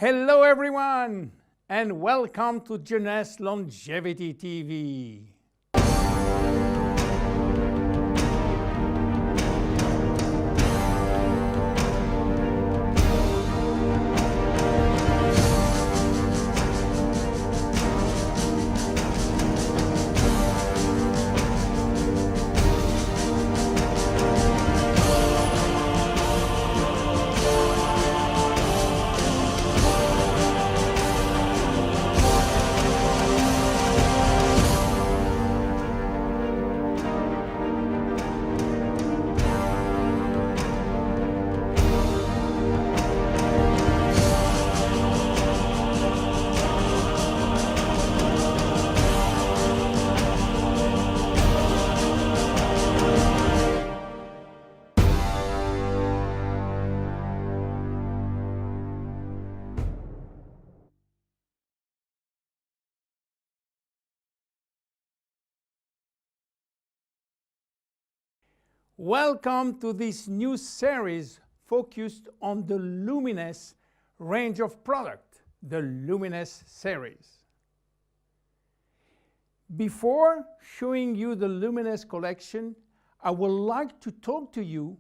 Hello everyone, and welcome to Jeunesse Longevity TV. Welcome to this new series focused on the Luminesce range of product, the Luminesce series. Before showing you the Luminesce collection, I would like to talk to you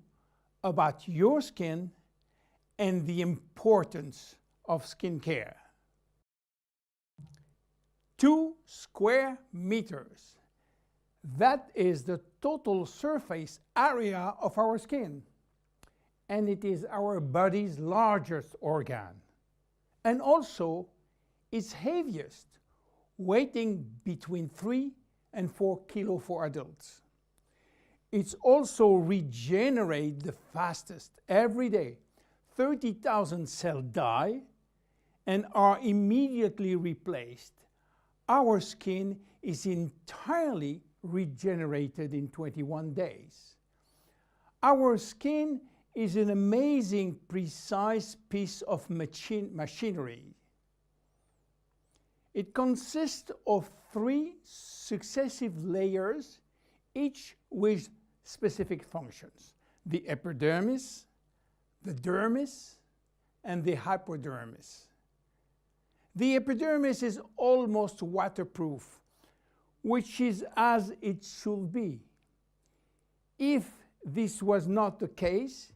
about your skin and the importance of skincare. 2 square meters. That is the total surface area of our skin, and it is our body's largest organ, and also its heaviest, weighing between 3 and 4 kilos for adults. It's also regenerates the fastest. Every day, 30,000 cells die and are immediately replaced. Our skin is entirely regenerated in 21 days. Our skin is an amazing, precise piece of machinery. It consists of 3 successive layers, each with specific functions: the epidermis, the dermis, and the hypodermis. The epidermis is almost waterproof, which is as it should be. If this was not the case,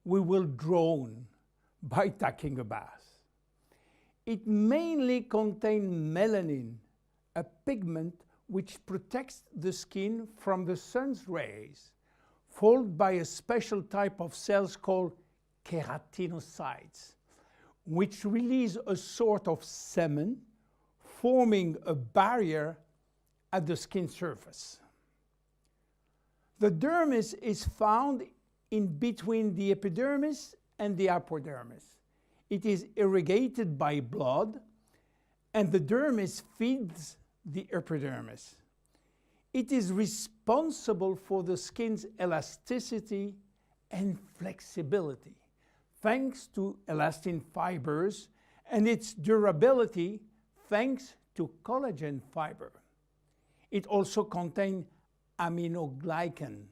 we will drown by taking a bath. It mainly contains melanin, a pigment which protects the skin from the sun's rays, followed by a special type of cells called keratinocytes, which release a sort of semen, forming a barrier at the skin surface. The dermis is found in between the epidermis and the hypodermis. It is irrigated by blood, and the dermis feeds the epidermis. It is responsible for the skin's elasticity and flexibility, thanks to elastin fibers, and its durability, thanks to collagen fiber. It also contains aminoglycan,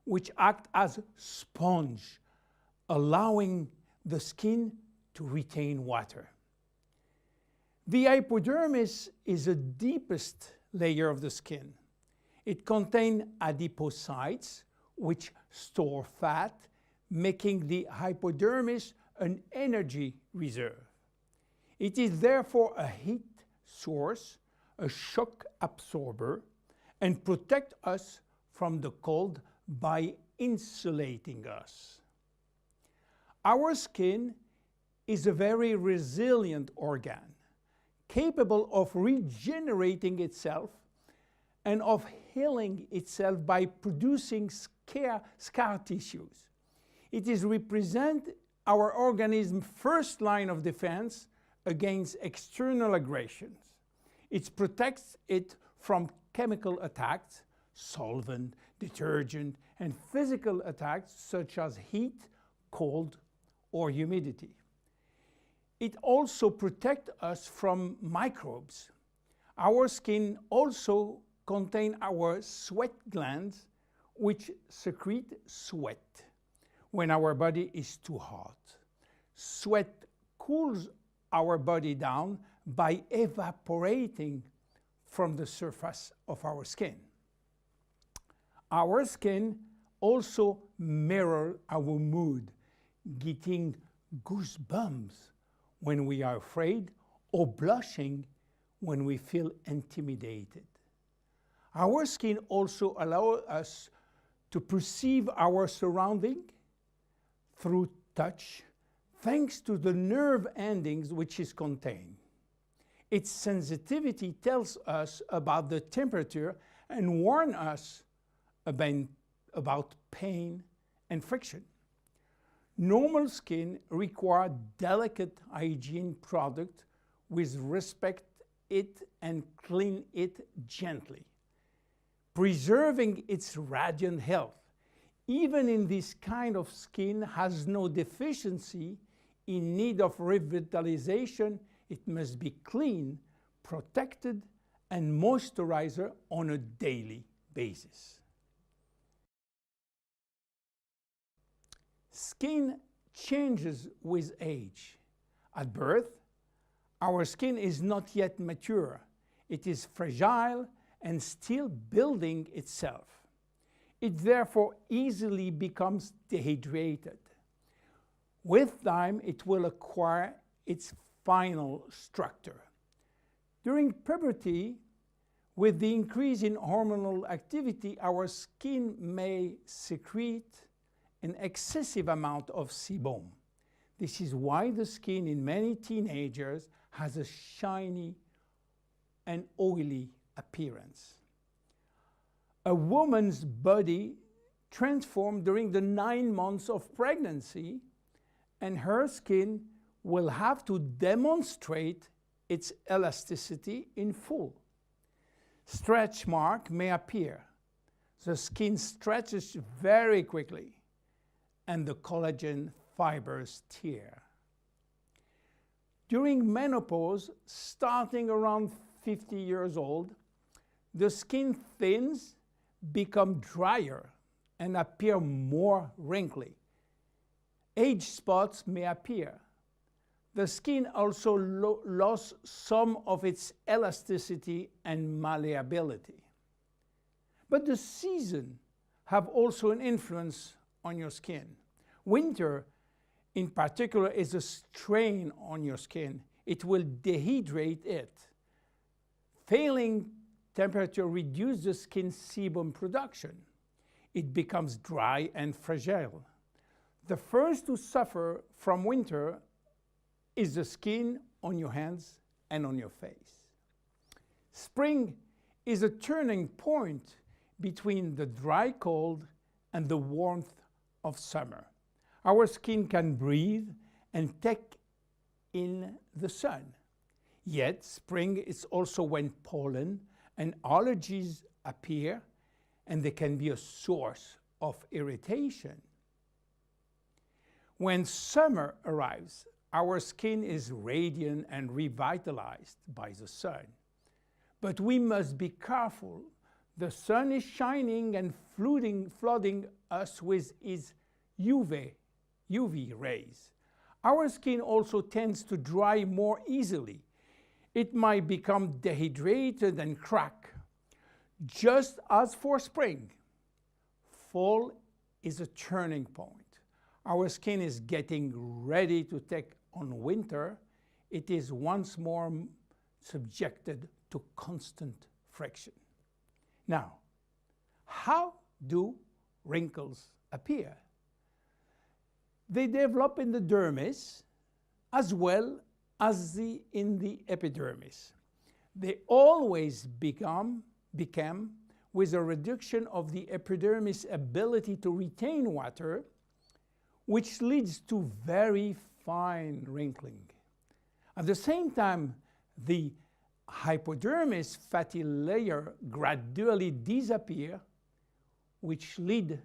which act as sponge, allowing the skin to retain water. The hypodermis is the deepest layer of the skin. It contains adipocytes, which store fat, making the hypodermis an energy reserve. It is therefore a heat source, a shock absorber, and protect us from the cold by insulating us. Our skin is a very resilient organ, capable of regenerating itself and of healing itself by producing scar tissues. It is represent our organism's first line of defense against external aggressions. It protects it from chemical attacks, solvent, detergent, and physical attacks such as heat, cold, or humidity. It also protects us from microbes. Our skin also contains our sweat glands, which secrete sweat when our body is too hot. Sweat cools our body down by evaporating from the surface of our skin. Our skin also mirrors our mood, getting goosebumps when we are afraid or blushing when we feel intimidated. Our skin also allows us to perceive our surrounding through touch, thanks to the nerve endings which is contained. Its sensitivity tells us about the temperature and warns us about pain and friction. Normal skin requires delicate hygiene product with respect it and clean it gently, preserving its radiant health. Even in this kind of skin has no deficiency in need of revitalization, it must be clean, protected, and moisturized on a daily basis. Skin changes with age. At birth, our skin is not yet mature. It is fragile and still building itself. It therefore easily becomes dehydrated. With time, it will acquire its final structure. During puberty, with the increase in hormonal activity, our skin may secrete an excessive amount of sebum. This is why the skin in many teenagers has a shiny and oily appearance. A woman's body transforms during the 9 months of pregnancy, and her skin will have to demonstrate its elasticity in full. Stretch marks may appear. The skin stretches very quickly, and the collagen fibers tear. During menopause, starting around 50 years old, the skin thins, become drier, and appear more wrinkly. Age spots may appear. The skin also lost some of its elasticity and malleability. But the seasons have also an influence on your skin. Winter, in particular, is a strain on your skin. It will dehydrate it. Failing temperature reduces the skin sebum production. It becomes dry and fragile. The first to suffer from winter is the skin on your hands and on your face. Spring is a turning point between the dry cold and the warmth of summer. Our skin can breathe and take in the sun. Yet spring is also when pollen and allergies appear, and they can be a source of irritation. When summer arrives, our skin is radiant and revitalized by the sun. But we must be careful. The sun is shining and flooding us with its UV rays. Our skin also tends to dry more easily. It might become dehydrated and crack. Just as for spring, fall is a turning point. Our skin is getting ready to take on winter. It is once more subjected to constant friction. Now, how do wrinkles appear? They develop in the dermis as well as in the epidermis. They always become with a reduction of the epidermis' ability to retain water, which leads to very fine wrinkling. At the same time, the hypodermis fatty layer gradually disappear, which lead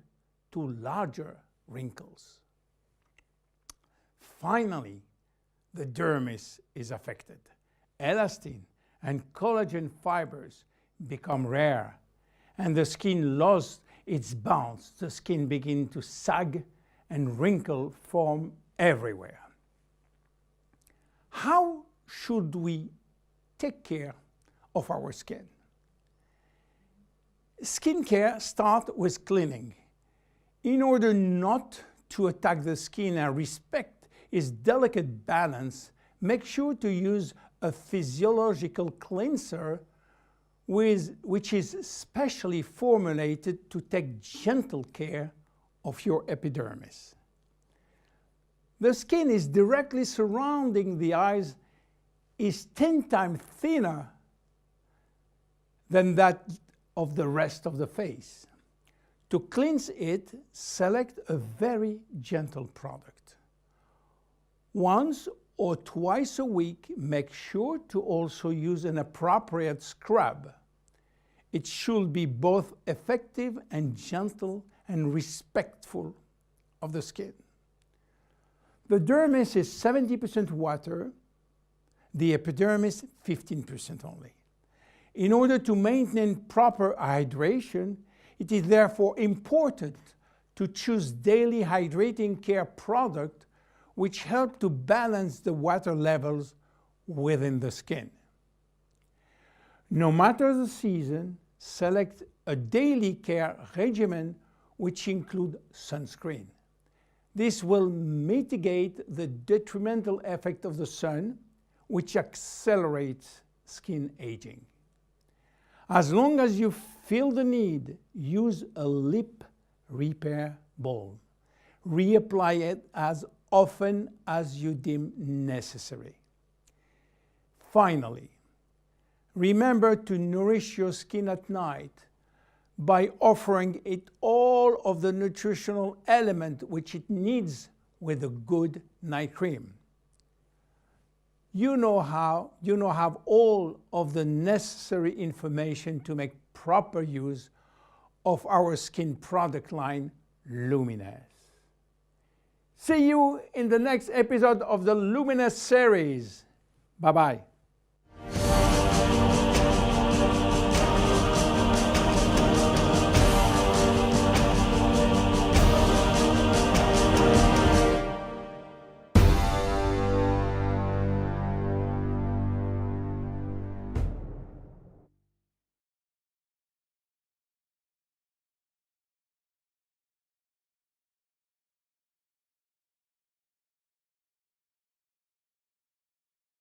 to larger wrinkles. Finally, the dermis is affected. Elastin and collagen fibers become rare, and the skin loses its bounce. The skin begins to sag and wrinkles form everywhere. how should we take care of our skin? Skincare starts with cleaning. In order not to attack the skin and respect its delicate balance, make sure to use a physiological cleanser which is specially formulated to take gentle care of your epidermis. The skin is directly surrounding the eyes is 10 times thinner than that of the rest of the face. To cleanse it, select a very gentle product. Once or twice a week, make sure to also use an appropriate scrub. It should be both effective and gentle and respectful of the skin. The dermis is 70% water, the epidermis 15% only. In order to maintain proper hydration, it is therefore important to choose daily hydrating care products which help to balance the water levels within the skin. No matter the season, select a daily care regimen which includes sunscreen. This will mitigate the detrimental effect of the sun, which accelerates skin aging. As long as you feel the need, use a lip repair balm. Reapply it as often as you deem necessary. Finally, remember to nourish your skin at night by offering it all of the nutritional element which it needs with a good night cream. You now have all of the necessary information to make proper use of our skin product line, Luminesce. See you in the next episode of the Luminesce series. Bye-bye.